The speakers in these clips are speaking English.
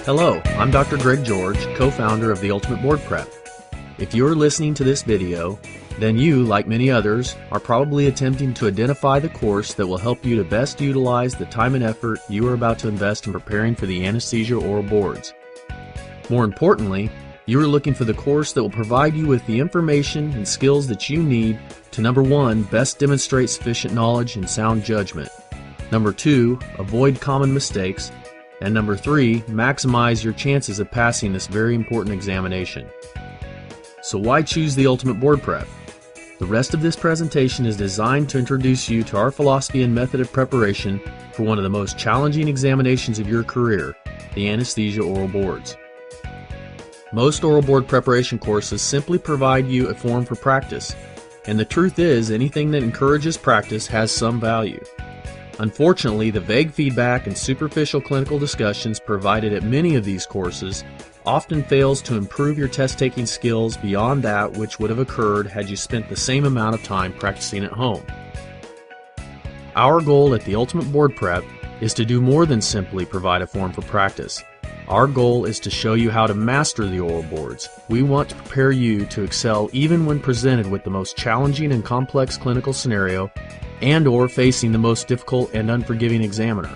Hello, I'm Dr. Greg George, co-founder of the Ultimate Board Prep. If you're listening to this video, then you, like many others, are probably attempting to identify the course that will help you to best utilize the time and effort you are about to invest in preparing for the anesthesia oral boards. More importantly, you are looking for the course that will provide you with the information and skills that you need to, number one, best demonstrate sufficient knowledge and sound judgment, number two, avoid common mistakes, and number three, maximize your chances of passing this very important examination. So why choose the Ultimate Board Prep? The rest of this presentation is designed to introduce you to our philosophy and method of preparation for one of the most challenging examinations of your career, the anesthesia oral boards. Most oral board preparation courses simply provide you a form for practice, and the truth is anything that encourages practice has some value. Unfortunately, the vague feedback and superficial clinical discussions provided at many of these courses often fails to improve your test-taking skills beyond that which would have occurred had you spent the same amount of time practicing at home. Our goal at the Ultimate Board Prep is to do more than simply provide a form for practice. Our goal is to show you how to master the oral boards. We want to prepare you to excel even when presented with the most challenging and complex clinical scenario and/or facing the most difficult and unforgiving examiner.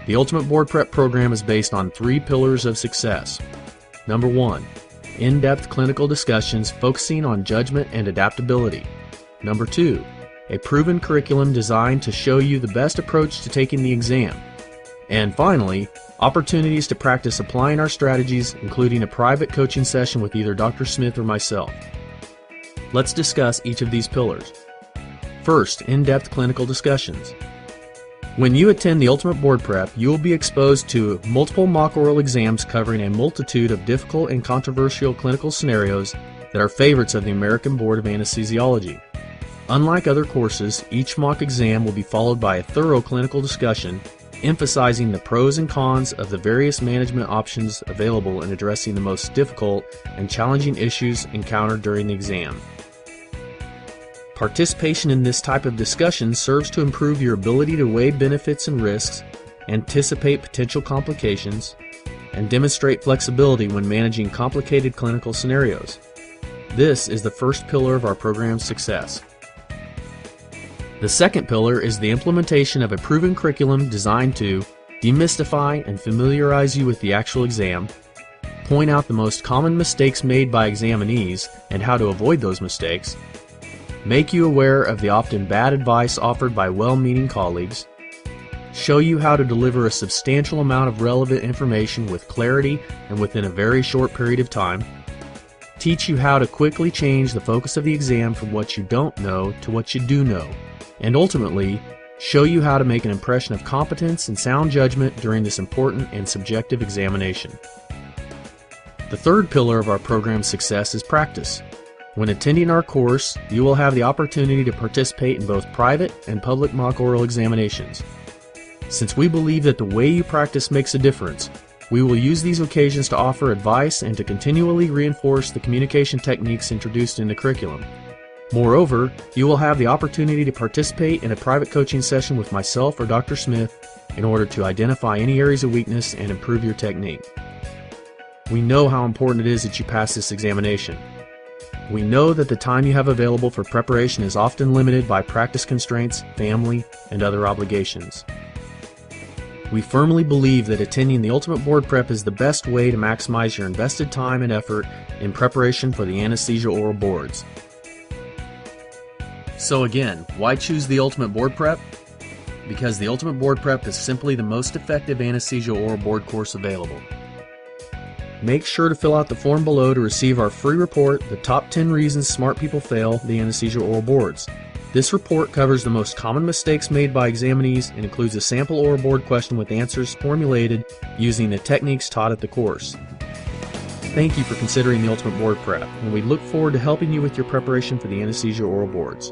The Ultimate Board Prep program is based on three pillars of success. Number one, in-depth clinical discussions focusing on judgment and adaptability. Number two, a proven curriculum designed to show you the best approach to taking the exam. And finally, opportunities to practice applying our strategies, including a private coaching session with either Dr. Smith or myself. Let's discuss each of these pillars. First, in-depth clinical discussions. When you attend the Ultimate Board Prep, you will be exposed to multiple mock oral exams covering a multitude of difficult and controversial clinical scenarios that are favorites of the American Board of Anesthesiology. Unlike other courses, each mock exam will be followed by a thorough clinical discussion emphasizing the pros and cons of the various management options available in addressing the most difficult and challenging issues encountered during the exam. Participation in this type of discussion serves to improve your ability to weigh benefits and risks, anticipate potential complications, and demonstrate flexibility when managing complicated clinical scenarios. This is the first pillar of our program's success. The second pillar is the implementation of a proven curriculum designed to demystify and familiarize you with the actual exam, point out the most common mistakes made by examinees and how to avoid those mistakes, make you aware of the often bad advice offered by well-meaning colleagues, show you how to deliver a substantial amount of relevant information with clarity and within a very short period of time, teach you how to quickly change the focus of the exam from what you don't know to what you do know, and ultimately, show you how to make an impression of competence and sound judgment during this important and subjective examination. The third pillar of our program's success is practice. When attending our course, you will have the opportunity to participate in both private and public mock oral examinations. Since we believe that the way you practice makes a difference, we will use these occasions to offer advice and to continually reinforce the communication techniques introduced in the curriculum. Moreover, you will have the opportunity to participate in a private coaching session with myself or Dr. Smith in order to identify any areas of weakness and improve your technique. We know how important it is that you pass this examination. We know that the time you have available for preparation is often limited by practice constraints, family, and other obligations. We firmly believe that attending the Ultimate Board Prep is the best way to maximize your invested time and effort in preparation for the anesthesia oral boards. So again, why choose the Ultimate Board Prep? Because the Ultimate Board Prep is simply the most effective anesthesia oral board course available. Make sure to fill out the form below to receive our free report, The Top 10 Reasons Smart People Fail the Anesthesia Oral Boards. This report covers the most common mistakes made by examinees and includes a sample oral board question with answers formulated using the techniques taught at the course. Thank you for considering the Ultimate Board Prep, and we look forward to helping you with your preparation for the anesthesia oral boards.